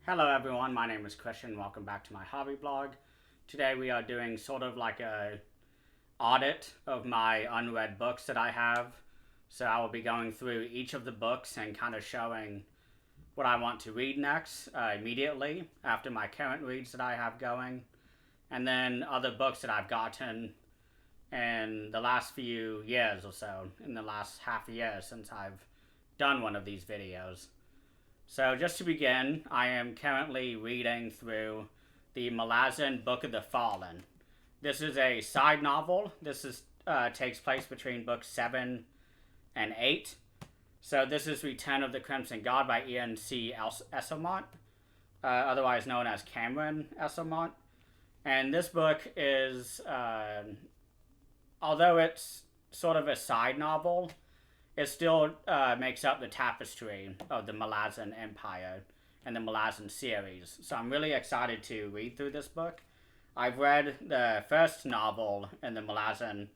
Hello everyone, my name is Christian. Welcome back to my hobby blog. Today we are doing sort of like a audit of my unread books that I have. So I will be going through each of the books and kind of showing what I want to read next immediately after my current reads that I have going, and then other books that I've gotten in the last few years or so, in the last half a year since I've done one of these videos. So, just to begin, I am currently reading through the Malazan Book of the Fallen. This is a side novel. Takes place between books 7 and 8. So, this is Return of the Crimson God by Ian C. Esselmont, otherwise known as Cameron Esselmont. And this book is, although it's sort of a side novel, it still makes up the tapestry of the Malazan Empire and the Malazan series. So I'm really excited to read through this book. I've read the first novel in the Malazan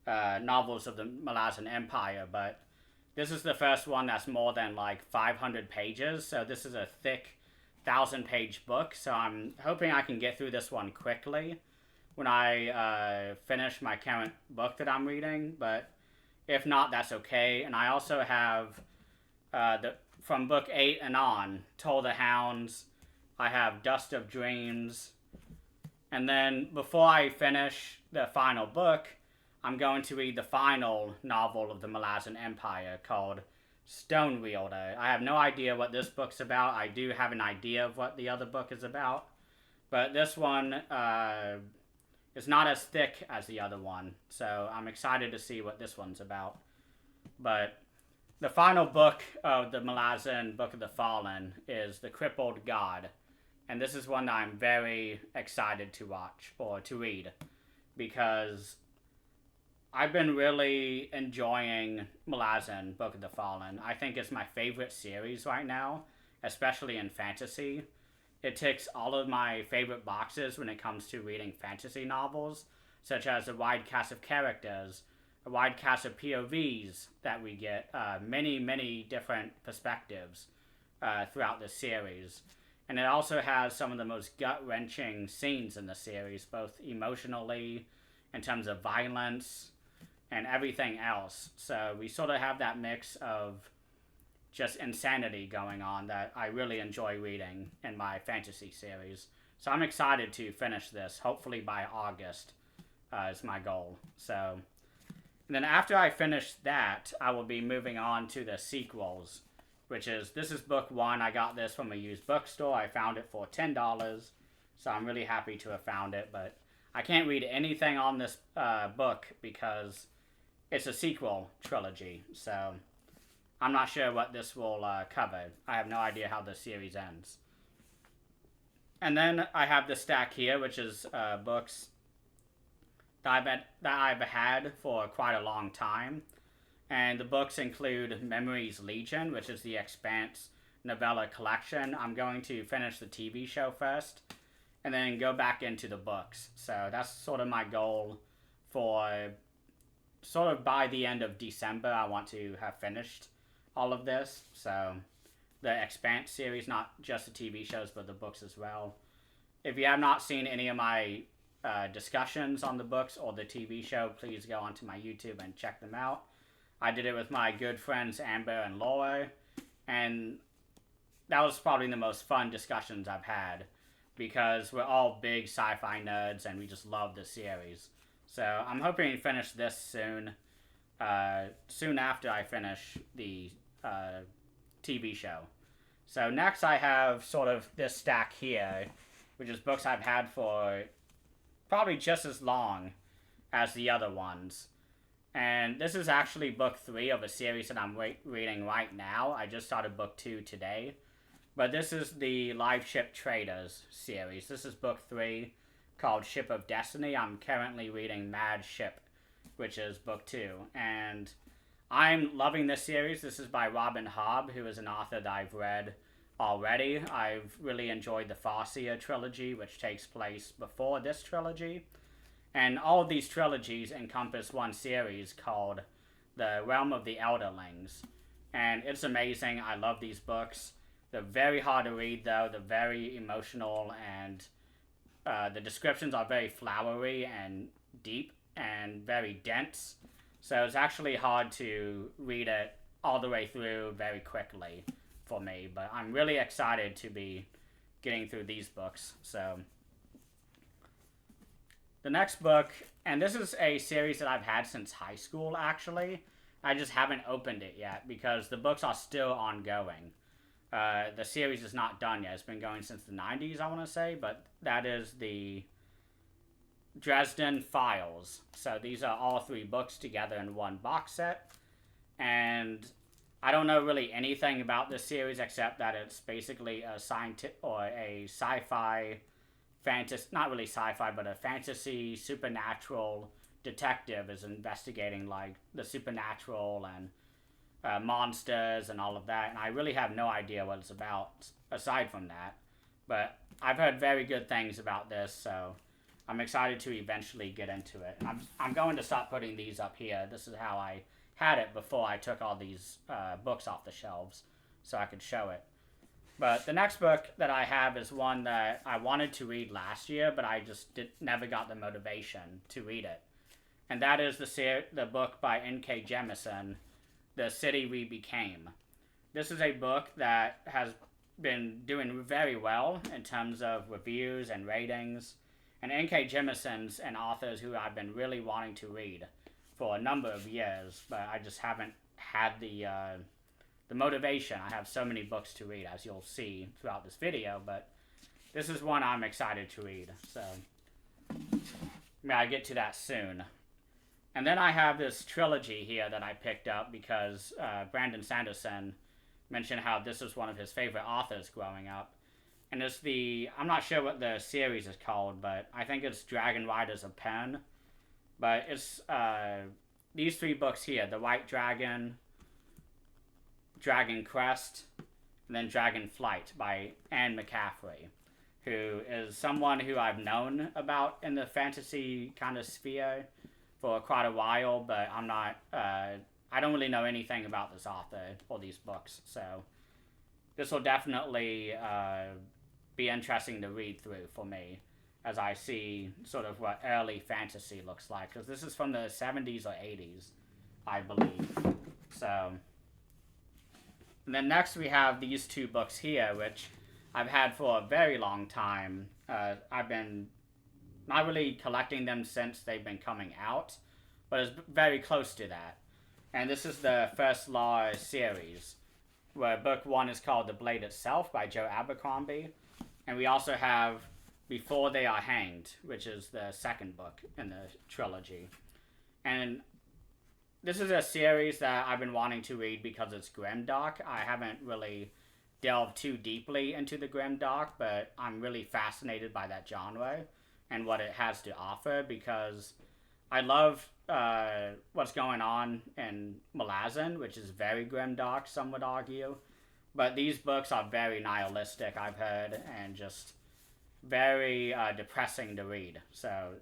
novels of the Malazan Empire, but this is the first one that's more than like 500 pages. So this is a thick 1,000-page book. So I'm hoping I can get through this one quickly when I finish my current book that I'm reading. But if not, that's okay. And I also have from book 8 and on, Toll the Hounds. I have Dust of Dreams. And then before I finish the final book, I'm going to read the final novel of the Malazan Empire called Stone Wielder. I have no idea what this book's about. I do have an idea of what the other book is about. But this one is not as thick as the other one, so I'm excited to see what this one's about. But the final book of the Malazan Book of the Fallen is The Crippled God, and this is one that I'm very excited to watch or to read because I've been really enjoying Malazan Book of the Fallen. I think it's my favorite series right now, especially in fantasy. It ticks all of my favorite boxes when it comes to reading fantasy novels, such as a wide cast of characters, a wide cast of POVs that we get, many different perspectives throughout the series. And it also has some of the most gut-wrenching scenes in the series, both emotionally, in terms of violence, and everything else. So we sort of have that mix of just insanity going on that I really enjoy reading in my fantasy series. So I'm excited to finish this, hopefully by August is my goal. So, and then after I finish that, I will be moving on to the sequels, this is book 1. I got this from a used bookstore. I found it for $10, so I'm really happy to have found it, but I can't read anything on this book because it's a sequel trilogy, so I'm not sure what this will cover. I have no idea how the series ends. And then I have the stack here, which is books that I've had for quite a long time. And the books include Memories Legion, which is the Expanse novella collection. I'm going to finish the TV show first and then go back into the books. So that's sort of my goal for sort of by the end of December. I want to have finished all of this. So the Expanse series, not just the TV shows, but the books as well. If you have not seen any of my discussions on the books or the TV show, please go onto my YouTube and check them out. I did it with my good friends Amber and Laura, and that was probably the most fun discussions I've had because we're all big sci-fi nerds and we just love the series. So I'm hoping to finish this soon after I finish the TV show. So next I have sort of this stack here, which is books I've had for probably just as long as the other ones. And this is actually book 3 of a series that I'm reading right now. I just started book 2 today. But this is the Live Ship Traders series. This is book 3 called Ship of Destiny. I'm currently reading Mad Ship, which is book 2. And I'm loving this series. This is by Robin Hobb, who is an author that I've read already. I've really enjoyed the Farseer trilogy, which takes place before this trilogy. And all of these trilogies encompass one series called The Realm of the Elderlings. And it's amazing. I love these books. They're very hard to read, though. They're very emotional, and the descriptions are very flowery and deep and very dense. So it's actually hard to read it all the way through very quickly for me. But I'm really excited to be getting through these books. So the next book, and this is a series that I've had since high school, actually. I just haven't opened it yet because the books are still ongoing. The series is not done yet. It's been going since the 90s, I want to say, but that is the Dresden Files. So these are all 3 books together in one box set. And I don't know really anything about this series except that it's basically a scientific or a sci-fi fantasy, not really sci-fi, but a fantasy supernatural detective is investigating like the supernatural and monsters and all of that, and I really have no idea what it's about aside from that. But I've heard very good things about this, so I'm excited to eventually get into it. And I'm going to start putting these up here. This is how I had it before I took all these books off the shelves, so I could show it. But the next book that I have is one that I wanted to read last year, but I just never got the motivation to read it. And that is the book by N.K. Jemisin, The City We Became. This is a book that has been doing very well in terms of reviews and ratings. And N.K. Jemisin's an author who I've been really wanting to read for a number of years, but I just haven't had the motivation. I have so many books to read, as you'll see throughout this video, but this is one I'm excited to read. So I'll get to that soon. And then I have this trilogy here that I picked up because Brandon Sanderson mentioned how this was one of his favorite authors growing up. And it's I'm not sure what the series is called, but I think it's Dragon Riders of Pen. But it's these 3 books here, The White Dragon, Dragon Quest, and then Dragon Flight by Anne McCaffrey, who is someone who I've known about in the fantasy kind of sphere for quite a while, but I'm not, I don't really know anything about this author or these books, so this will definitely be interesting to read through for me as I see sort of what early fantasy looks like, because this is from the 70s or 80s, I believe. So, and then next we have these 2 books here, which I've had for a very long time. I've been not really collecting them since they've been coming out, but it's very close to that. And this is the First Law series, where book 1 is called The Blade Itself by Joe Abercrombie. And we also have Before They Are Hanged, which is the second book in the trilogy. And this is a series that I've been wanting to read because it's grimdark. I haven't really delved too deeply into the grimdark, but I'm really fascinated by that genre and what it has to offer, because I love what's going on in Malazan, which is very grimdark, some would argue. But these books are very nihilistic, I've heard, and just very depressing to read. So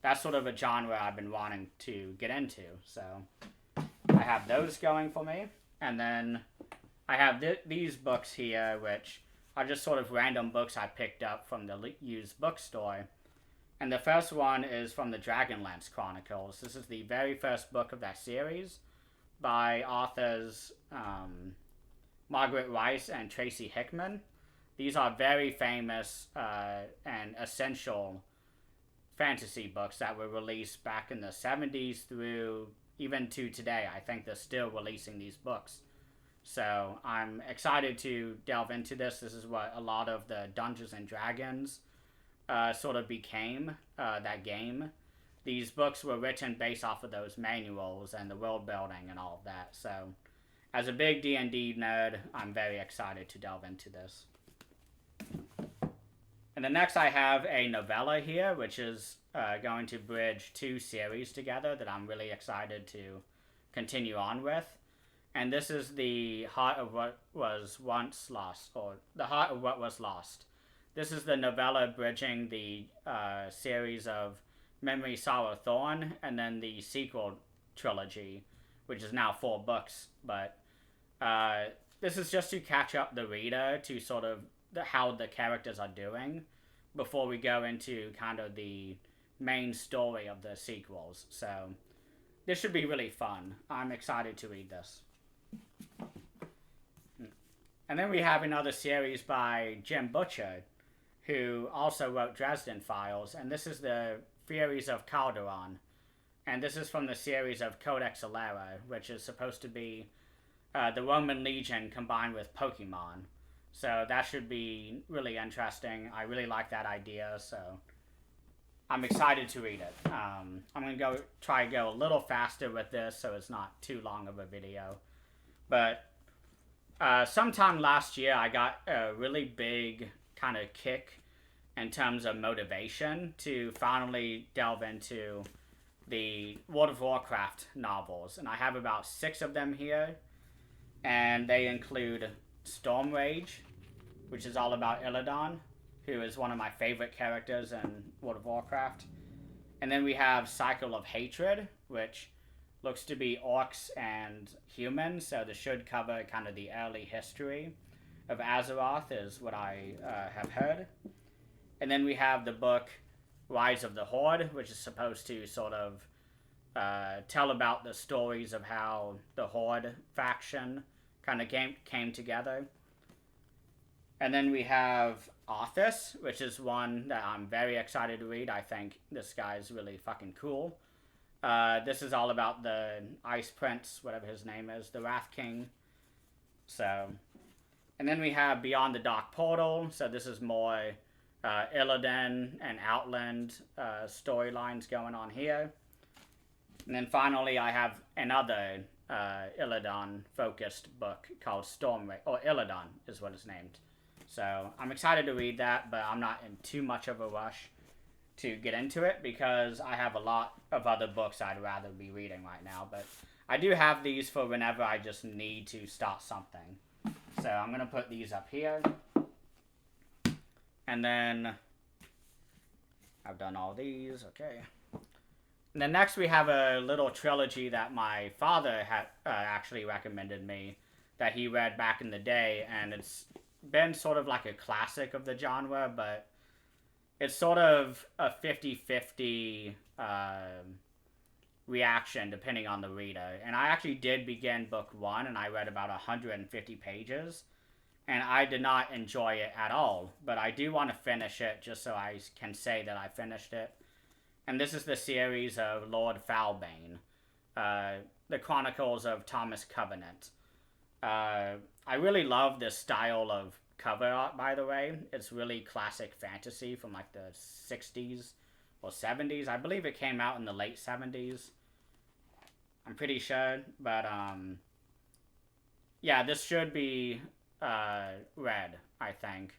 that's sort of a genre I've been wanting to get into. So I have those going for me. And then I have these books here, which are just sort of random books I picked up from the used bookstore. And the first one is from the Dragonlance Chronicles. This is the very first book of that series by authors Margaret Rice and Tracy Hickman. These are very famous and essential fantasy books that were released back in the 70s through even to today. I think they're still releasing these books. So I'm excited to delve into this. This is what a lot of the Dungeons and Dragons sort of became, that game. These books were written based off of those manuals and the world building and all of that. So as a big D&D nerd, I'm very excited to delve into this. And then next I have a novella here, which is going to bridge 2 series together that I'm really excited to continue on with. And this is The Heart of What Was Once Lost, or The Heart of What Was Lost. This is the novella bridging the series of Memory, Sorrow, Thorn, and then the sequel trilogy, which is now 4 books. But this is just to catch up the reader to sort of how the characters are doing before we go into kind of the main story of the sequels. So this should be really fun. I'm excited to read this. And then we have another series by Jim Butcher, who also wrote Dresden Files, and this is the Theories of Calderon. And this is from the series of Codex Alera, which is supposed to be the Roman Legion combined with Pokemon. So that should be really interesting. I really like that idea, so I'm excited to read it. I'm going to try to go a little faster with this so it's not too long of a video. But sometime last year, I got a really big kind of kick in terms of motivation to finally delve into the World of Warcraft novels. And I have about 6 of them here. And they include Storm Rage, which is all about Illidan, who is one of my favorite characters in World of Warcraft. And then we have Cycle of Hatred, which looks to be orcs and humans, so this should cover kind of the early history of Azeroth, is what I have heard. And then we have the book Rise of the Horde, which is supposed to sort of tell about the stories of how the Horde faction kind of came together. And then we have Arthas, which is one that I'm very excited to read. I think this guy's really fucking cool. This is all about the Ice Prince, whatever his name is, the Wrath King. So, and then we have Beyond the Dark Portal. So this is more Illidan and Outland storylines going on here. And then finally, I have another Illidan-focused book called Stormwave, or Illidan is what it's named. So I'm excited to read that, but I'm not in too much of a rush to get into it because I have a lot of other books I'd rather be reading right now. But I do have these for whenever I just need to start something. So I'm going to put these up here. And then I've done all these. Okay. And then next we have a little trilogy that my father had actually recommended me that he read back in the day. And it's been sort of like a classic of the genre, but it's sort of a 50-50 reaction depending on the reader. And I actually did begin book 1 and I read about 150 pages. And I did not enjoy it at all. But I do want to finish it just so I can say that I finished it. And this is the series of Lord Foulbane, the Chronicles of Thomas Covenant. I really love this style of cover art, by the way. It's really classic fantasy from like the 60s or 70s. I believe it came out in the late 70s. I'm pretty sure. But, yeah, this should be read, I think.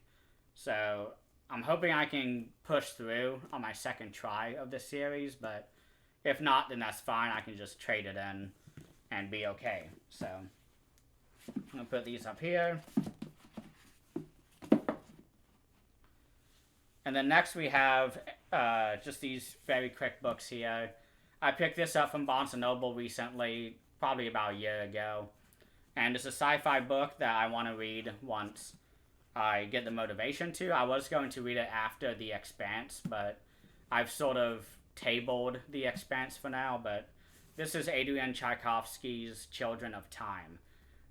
So I'm hoping I can push through on my second try of this series, but if not, then that's fine. I can just trade it in and be okay. So I'm going to put these up here. And then next we have just these very quick books here. I picked this up from Barnes & Noble recently, probably about a year ago. And it's a sci-fi book that I want to read once I get the motivation to. I was going to read it after The Expanse, but I've sort of tabled The Expanse for now. But this is Adrian Tchaikovsky's Children of Time.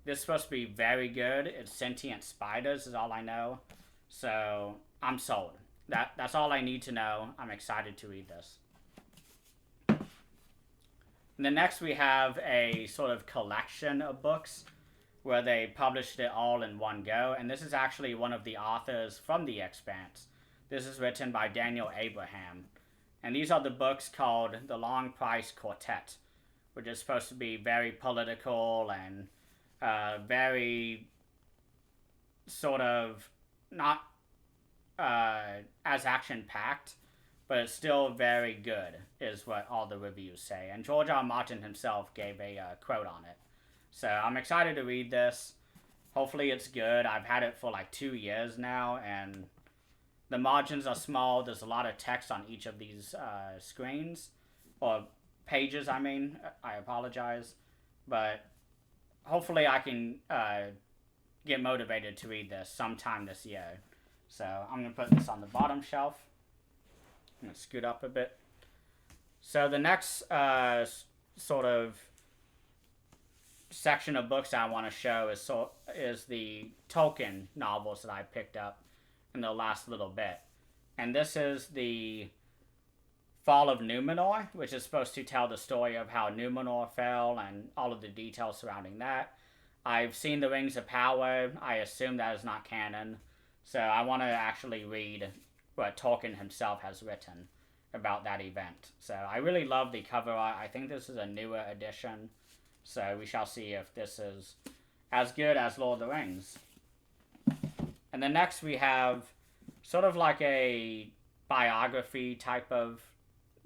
This is supposed to be very good. It's sentient spiders is all I know. So I'm sold. That's all I need to know. I'm excited to read this. And then next we have a sort of collection of books where they published it all in one go. And this is actually one of the authors from The Expanse. This is written by Daniel Abraham. And these are the books called The Long Price Quartet, which is supposed to be very political and very sort of not as action-packed, but it's still very good, is what all the reviews say. And George R. R. Martin himself gave a quote on it. So I'm excited to read this. Hopefully it's good. I've had it for like 2 years now, and the margins are small. There's a lot of text on each of these screens, or pages, I mean. I apologize. But hopefully I can get motivated to read this sometime this year. So I'm going to put this on the bottom shelf. I'm going to scoot up a bit. So the next sort of section of books I want to show is the Tolkien novels that I picked up in the last little bit. And this is the Fall of Numenor, which is supposed to tell the story of how Numenor fell and all of the details surrounding that. I've seen The Rings of Power. I assume that is not canon. So I want to actually read what Tolkien himself has written about that event. So I really love the cover art. I think this is a newer edition. So we shall see if this is as good as Lord of the Rings. And then next we have sort of like a biography type of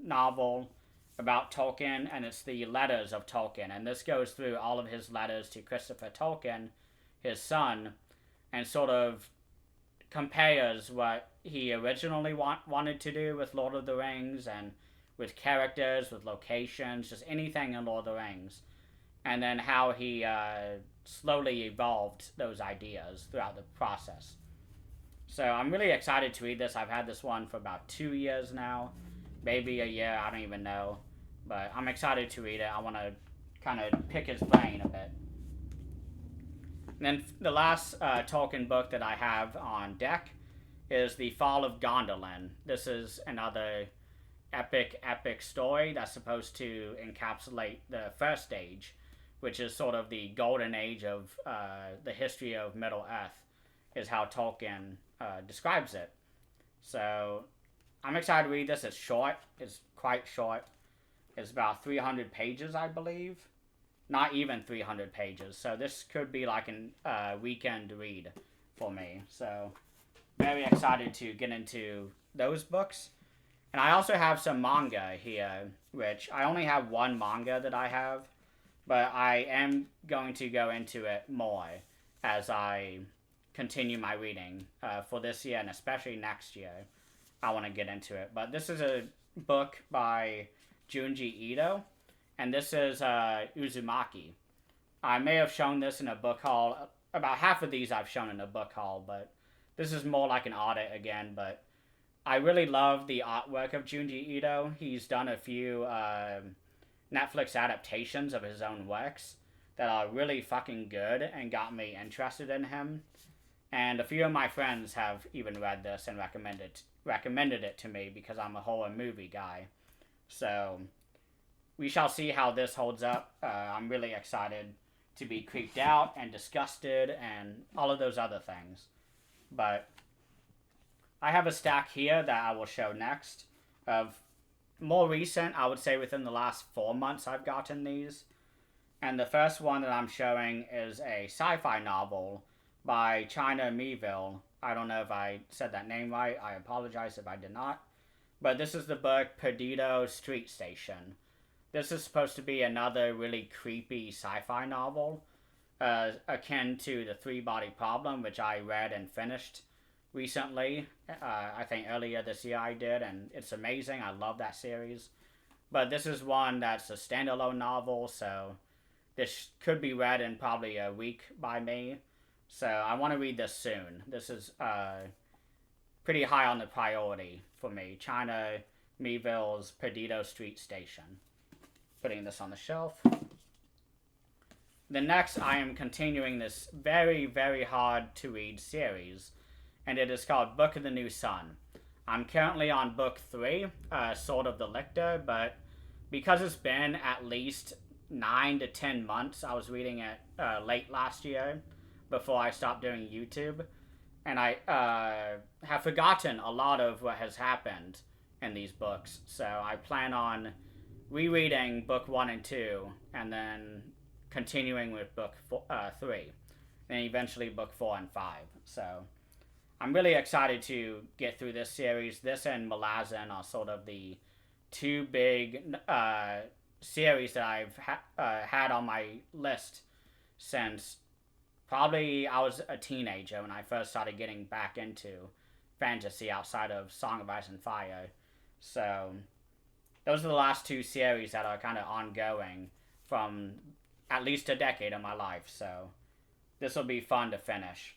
novel about Tolkien, and it's the Letters of Tolkien. And this goes through all of his letters to Christopher Tolkien, his son, and sort of compares what he originally wanted to do with Lord of the Rings and with characters, with locations, just anything in Lord of the Rings. And then how he slowly evolved those ideas throughout the process. So I'm really excited to read this. I've had this one for about 2 years now. Maybe a year, I don't even know. But I'm excited to read it. I want to kind of pick his brain a bit. And then the last Tolkien book that I have on deck is The Fall of Gondolin. This is another epic story that's supposed to encapsulate the First Age, which is sort of the golden age of the history of Middle-earth, is how Tolkien describes it. So I'm excited to read this. It's short. It's quite short. It's about 300 pages, I believe. Not even 300 pages. So this could be like a weekend read for me. So very excited to get into those books. And I also have some manga here, which I only have one manga that I have. But I am going to go into it more as I continue my reading for this year and especially next year. I want to get into it. But this is a book by Junji Ito, and this is Uzumaki. I may have shown this in a book haul. About half of these I've shown in a book haul, but this is more like an audit again. But I really love the artwork of Junji Ito. He's done a few Netflix adaptations of his own works that are really fucking good and got me interested in him. And a few of my friends have even read this and recommended it to me because I'm a horror movie guy. So we shall see how this holds up. I'm really excited to be creeped out and disgusted and all of those other things. But I have a stack here that I will show next of more recent, I would say within the last 4 months I've gotten these. And the first one that I'm showing is a sci-fi novel by China Miéville. I don't know if I said that name right. I apologize if I did not. But this is the book Perdido Street Station. This is supposed to be another really creepy sci-fi novel, akin to The Three-Body Problem, which I read and finished recently. I think earlier this year I did, and it's amazing. I love that series. But this is one that's a standalone novel, so this could be read in probably a week by me. So I want to read this soon. This is pretty high on the priority for me. China Miéville's Perdido Street Station. Putting this on the shelf. Then next, I am continuing this very, very hard to read series, and it is called Book of the New Sun. I'm currently on book 3, Sword of the Lictor, but because it's been at least 9 to 10 months, I was reading it late last year before I stopped doing YouTube, and I have forgotten a lot of what has happened in these books, so I plan on rereading book 1 and 2, and then continuing with book 3, and eventually book 4 and 5, so I'm really excited to get through this series. This and Malazan are sort of the two big series that I've had on my list since probably I was a teenager when I first started getting back into fantasy outside of Song of Ice and Fire. So those are the last two series that are kind of ongoing from at least a decade of my life. So this will be fun to finish.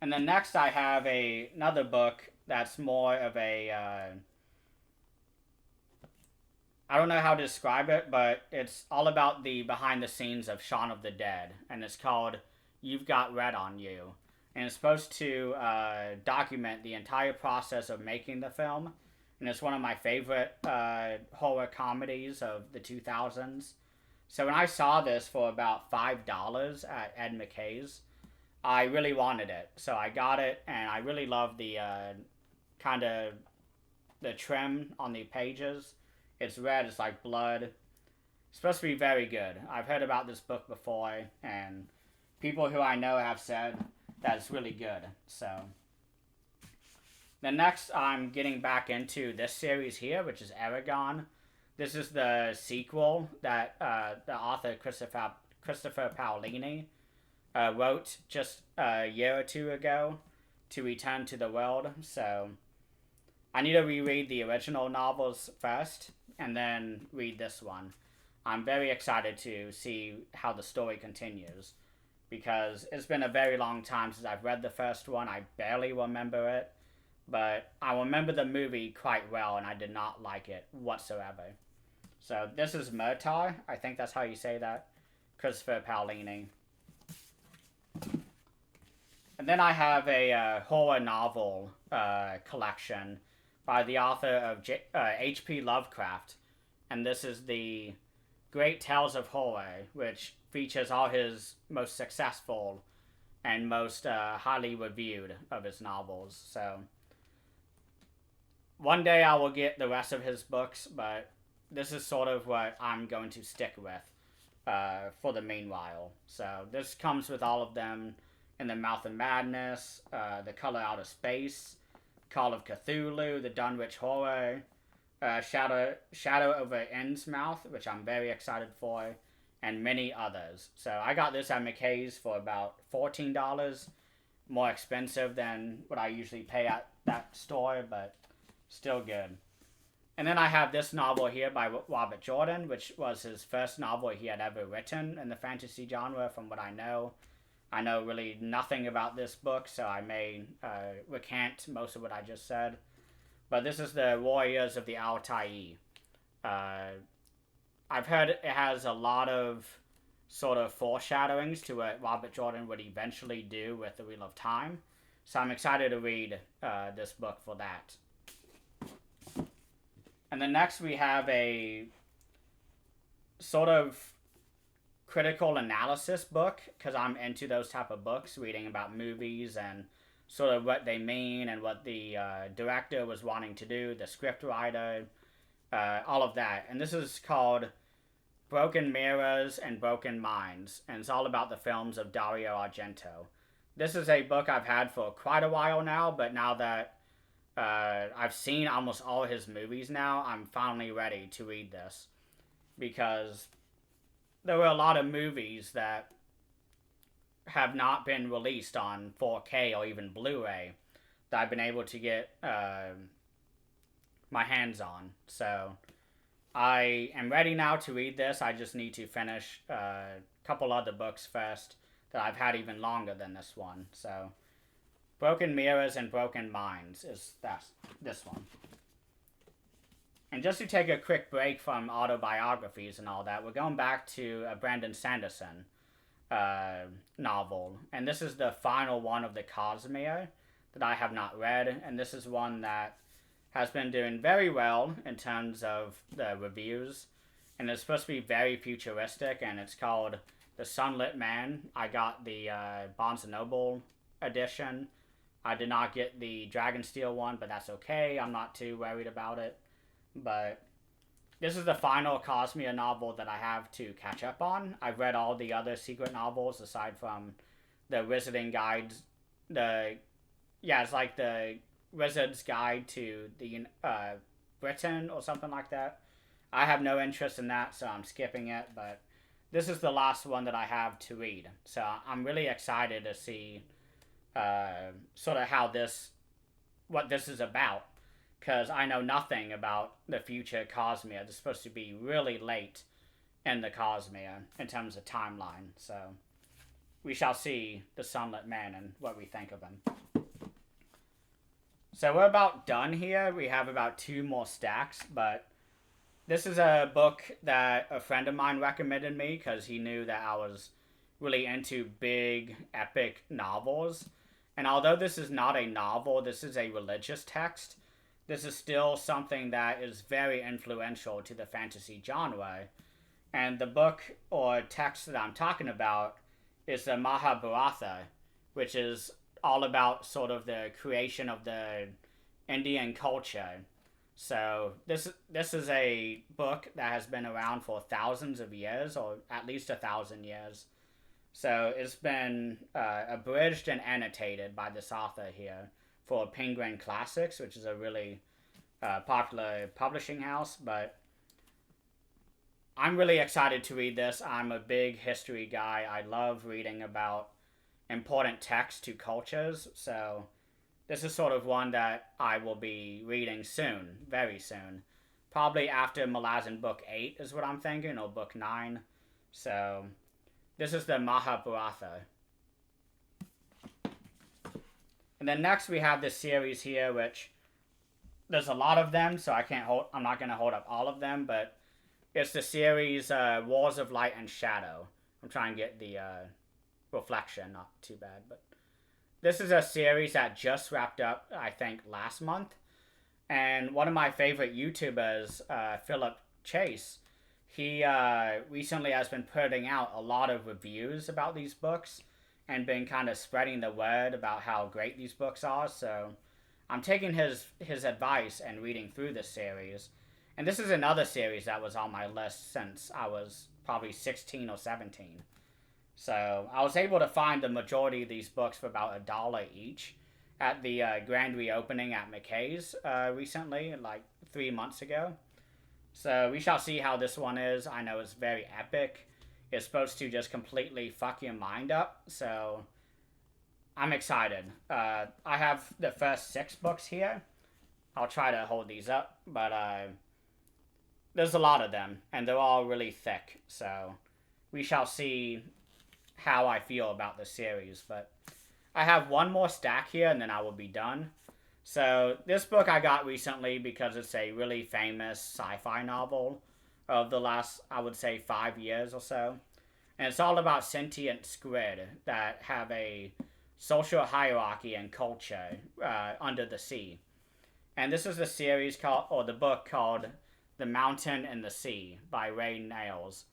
And then next I have another book that's more of a I don't know how to describe it, but it's all about the behind the scenes of Shaun of the Dead, and it's called You've Got Red on You. And it's supposed to document the entire process of making the film, and it's one of my favorite horror comedies of the 2000s. So when I saw this for about $5 at Ed McKay's, I really wanted it. So I got it, and I really love the kind of the trim on the pages. It's red, it's like blood. It's supposed to be very good. I've heard about this book before, and people who I know have said that it's really good. So then next I'm getting back into this series here, which is Aragon. This is the sequel that the author Christopher Paolini wrote just a year or two ago to Return to the World. So I need to reread the original novels first and then read this one. I'm very excited to see how the story continues because it's been a very long time since I've read the first one. I barely remember it, but I remember the movie quite well, and I did not like it whatsoever. So this is Murtar. I think that's how you say that. Christopher Paolini. And then I have a horror novel collection by the author of H.P. Lovecraft. And this is the Great Tales of Horror, which features all his most successful and most highly reviewed of his novels. So one day I will get the rest of his books, but this is sort of what I'm going to stick with for the meanwhile. So this comes with all of them: In the Mouth of Madness, The Color Out of Space, Call of Cthulhu, The Dunwich Horror, Shadow over Innsmouth, which I'm very excited for, and many others. So I got this at McKay's for about $14, more expensive than what I usually pay at that store, but still good. And then I have this novel here by Robert Jordan, which was his first novel he had ever written in the fantasy genre, from what I know. I know really nothing about this book, so I may recant most of what I just said. But this is the Warriors of the Altai. I've heard it has a lot of sort of foreshadowings to what Robert Jordan would eventually do with The Wheel of Time. So I'm excited to read this book for that. And then next we have a sort of critical analysis book, because I'm into those type of books, reading about movies and sort of what they mean and what the director was wanting to do, the script writer, all of that. And this is called Broken Mirrors and Broken Minds, and it's all about the films of Dario Argento. This is a book I've had for quite a while now, but now that I've seen almost all his movies now, I'm finally ready to read this, because there were a lot of movies that have not been released on 4K or even Blu-ray that I've been able to get my hands on. So I am ready now to read this. I just need to finish a couple other books first that I've had even longer than this one. So Broken Mirrors and Broken Minds is this one. And just to take a quick break from autobiographies and all that, we're going back to a Brandon Sanderson novel. And this is the final one of the Cosmere that I have not read. And this is one that has been doing very well in terms of the reviews. And it's supposed to be very futuristic, and it's called The Sunlit Man. I got the Barnes & Noble edition. I did not get the Dragonsteel one, but that's okay. I'm not too worried about it. But this is the final Cosmere novel that I have to catch up on. I've read all the other secret novels aside from the Wizarding Guides. It's like the Wizard's Guide to the Britain or something like that. I have no interest in that, so I'm skipping it. But this is the last one that I have to read. So I'm really excited to see sort of what this is about, because I know nothing about the future Cosmere. It's supposed to be really late in the Cosmere in terms of timeline. So we shall see the Sunlit Man and what we think of him. So we're about done here. We have about 2 more stacks, but this is a book that a friend of mine recommended me because he knew that I was really into big, epic novels. And although this is not a novel, this is a religious text, this is still something that is very influential to the fantasy genre. And the book or text that I'm talking about is the Mahabharata, which is all about sort of the creation of the Indian culture. So this is a book that has been around for thousands of years, or at least 1,000 years. So it's been abridged and annotated by this author here for Penguin Classics, which is a really popular publishing house. But I'm really excited to read this. I'm a big history guy. I love reading about important texts to cultures. So this is sort of one that I will be reading soon, very soon. Probably after Malazan Book 8 is what I'm thinking, or Book 9. So this is the Mahabharata. And then next we have this series here, which there's a lot of them, so I'm not going to hold up all of them, but it's the series Wars of Light and Shadow. I'm trying to get the reflection, not too bad, but this is a series that just wrapped up, I think, last month. And one of my favorite YouTubers, Philip Chase, he recently has been putting out a lot of reviews about these books and been kind of spreading the word about how great these books are. So I'm taking his advice and reading through this series. And this is another series that was on my list since I was probably 16 or 17. So I was able to find the majority of these books for about $1 each at the grand reopening at McKay's recently, like 3 months ago. So we shall see how this one is. I know it's very epic. It's supposed to just completely fuck your mind up. So I'm excited. I have the first 6 books here. I'll try to hold these up, but there's a lot of them, and they're all really thick. So we shall see how I feel about the series. But I have one more stack here, and then I will be done. So this book I got recently because it's a really famous sci-fi novel of the last, I would say, 5 years or so. And it's all about sentient squid that have a social hierarchy and culture under the sea. And this is the series called, or the book called The Mountain and the Sea by Ray Niles.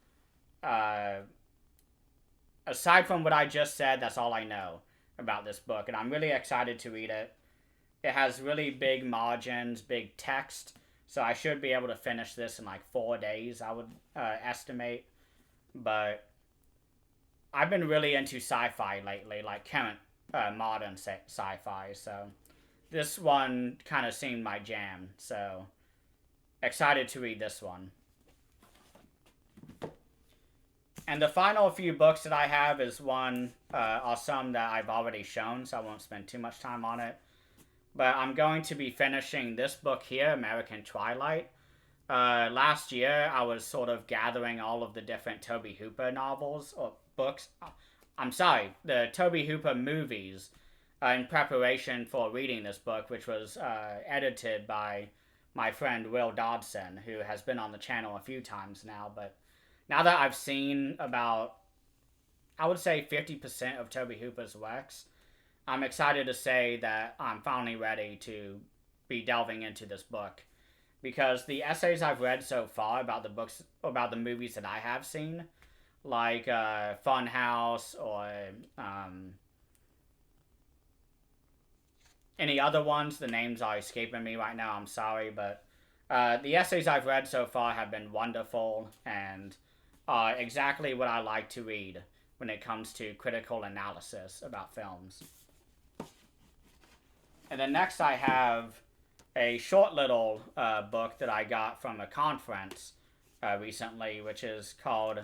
Aside from what I just said, that's all I know about this book, and I'm really excited to read it. It has really big margins, big text, so I should be able to finish this in like 4 days, I would estimate. But I've been really into sci-fi lately, like current modern sci-fi, so this one kind of seemed my jam, so excited to read this one. And the final few books that I have is are some that I've already shown, so I won't spend too much time on it. But I'm going to be finishing this book here, American Twilight. Last year, I was sort of gathering all of the different Tobe Hooper novels, or books. I'm sorry, the Tobe Hooper movies in preparation for reading this book, which was edited by my friend Will Dodson, who has been on the channel a few times now, but now that I've seen about, I would say 50% of Tobe Hooper's works, I'm excited to say that I'm finally ready to be delving into this book. Because the essays I've read so far about the books, about the movies that I have seen, like Funhouse or any other ones, the names are escaping me right now, I'm sorry, but the essays I've read so far have been wonderful and exactly what I like to read when it comes to critical analysis about films. And then next I have a short little book that I got from a conference recently, which is called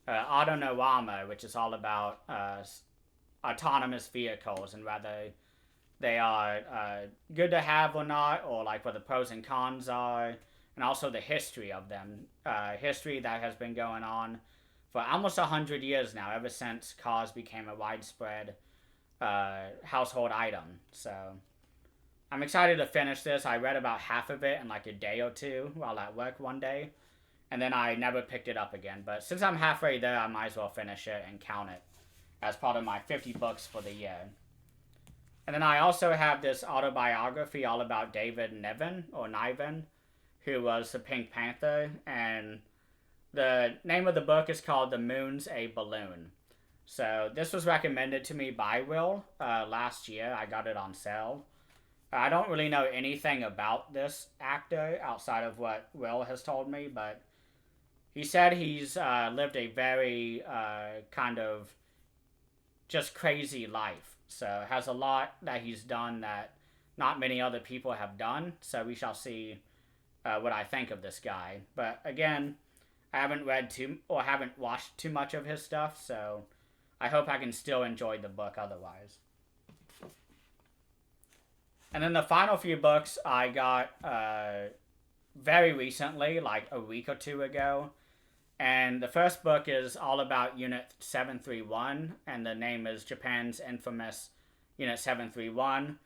Autonorama, which is all about autonomous vehicles and whether they are good to have or not, or like what the pros and cons are. And and also the history of them. History that has been going on for almost 100 years now, ever since cars became a widespread household item. So I'm excited to finish this. I read about half of it in like a day or two while at work one day, and then I never picked it up again. But since I'm halfway there, I might as well finish it and count it as part of my 50 books for the year. And then I also have this autobiography all about David Niven, who was the Pink Panther, and the name of the book is called The Moon's a Balloon. So this was recommended to me by Will last year. I got it on sale. I don't really know anything about this actor outside of what Will has told me, but he said he's lived a very kind of just crazy life. So has a lot that he's done that not many other people have done. So we shall see what I think of this guy. But again, I haven't haven't watched too much of his stuff, so I hope I can still enjoy the book otherwise. And then the final few books I got very recently, like a week or two ago. And the first book is all about Unit 731, and the name is Japan's infamous Unit 731.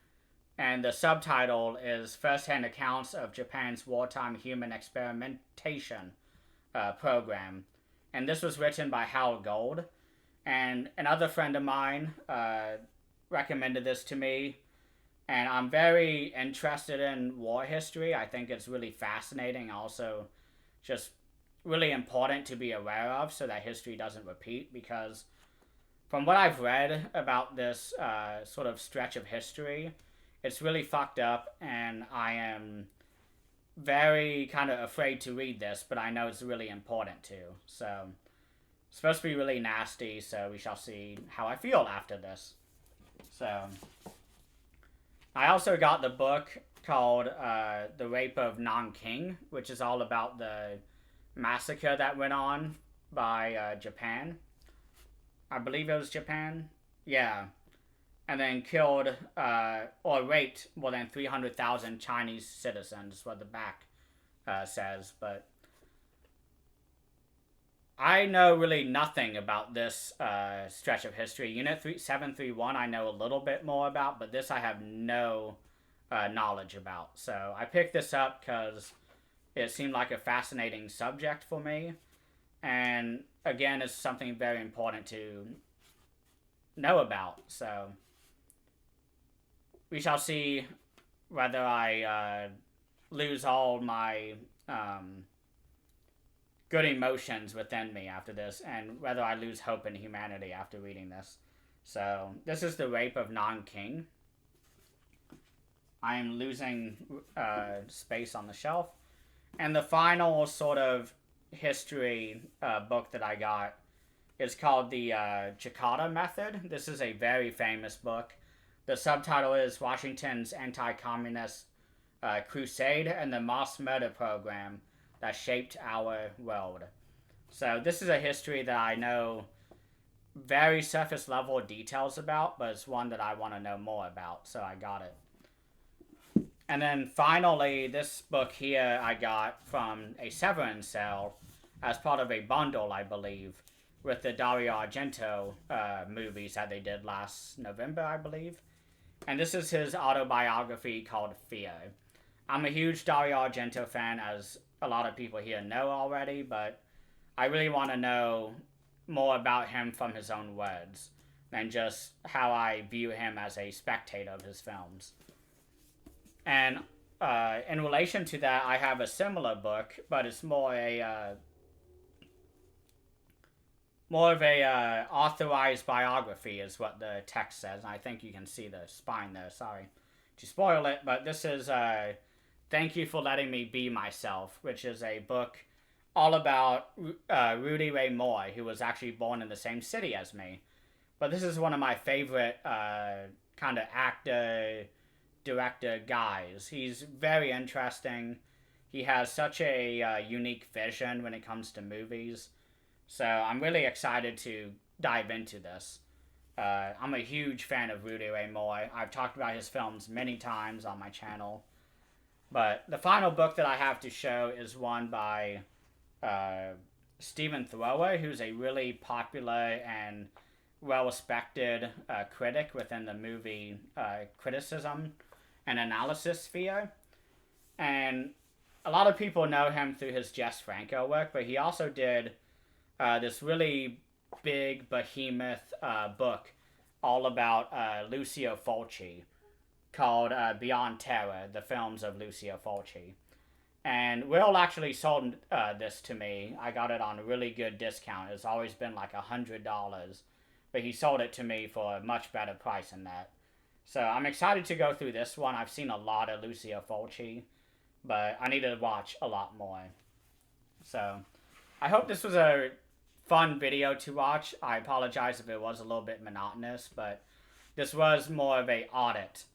And the subtitle is First-Hand Accounts of Japan's Wartime Human Experimentation Program. And this was written by Hal Gold. And another friend of mine recommended this to me. And I'm very interested in war history. I think it's really fascinating. Also, just really important to be aware of so that history doesn't repeat. Because from what I've read about this sort of stretch of history, it's really fucked up. And I am very kind of afraid to read this, but I know it's really important too. So it's supposed to be really nasty. So we shall see how I feel after this. So I also got the book called The Rape of Nanking, which is all about the massacre that went on by Japan. I believe it was Japan. Yeah. And then killed or raped more than 300,000 Chinese citizens, is what the back says. But I know really nothing about this stretch of history. Unit 731 I know a little bit more about, but this I have no knowledge about. So I picked this up because it seemed like a fascinating subject for me. And again, it's something very important to know about. So we shall see whether I lose all my good emotions within me after this, and whether I lose hope in humanity after reading this. So this is The Rape of Nanking. I am losing space on the shelf. And the final sort of history book that I got is called the Jakarta Method. This is a very famous book. The subtitle is Washington's Anti-Communist Crusade and the Mass Murder Program that Shaped Our World. So this is a history that I know very surface level details about, but it's one that I want to know more about, so I got it. And then finally, this book here I got from a Severance sale as part of a bundle, I believe, with the Dario Argento movies that they did last November, I believe. And this is his autobiography called Fear. I'm a huge Dario Argento fan, as a lot of people here know already, but I really want to know more about him from his own words than just how I view him as a spectator of his films. And in relation to that, I have a similar book, but it's more of a authorized biography is what the text says. And I think you can see the spine there. Sorry to spoil it, but this is Thank You for Letting Me Be Myself, which is a book all about Rudy Ray Moore, who was actually born in the same city as me. But this is one of my favorite kind of actor, director guys. He's very interesting. He has such a unique vision when it comes to movies. So I'm really excited to dive into this. I'm a huge fan of Rudy Ray Moore. I've talked about his films many times on my channel. But the final book that I have to show is one by uh, Stephen Thrower, who's a really popular and well-respected critic within the movie criticism and analysis sphere. And a lot of people know him through his Jess Franco work, but he also did this really big behemoth book all about Lucio Fulci called Beyond Terror, the films of Lucio Fulci. And Will actually sold this to me. I got it on a really good discount. It's always been like $100, but he sold it to me for a much better price than that. So I'm excited to go through this one. I've seen a lot of Lucio Fulci, but I need to watch a lot more. So I hope this was a fun video to watch. I apologize if it was a little bit monotonous, but this was more of a audit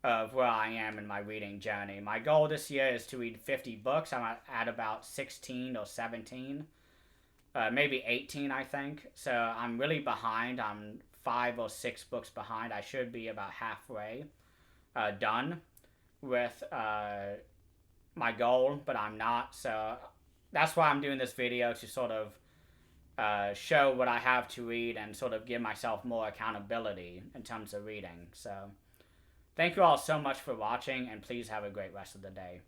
of where I am in my reading journey. My goal this year is to read 50 books. I'm at about 16 or 17, maybe 18, I think. So I'm really behind. I'm 5 or 6 books behind. I should be about halfway done with my goal, but I'm not. So that's why I'm doing this video, to sort of show what I have to read and sort of give myself more accountability in terms of reading. So thank you all so much for watching, and please have a great rest of the day.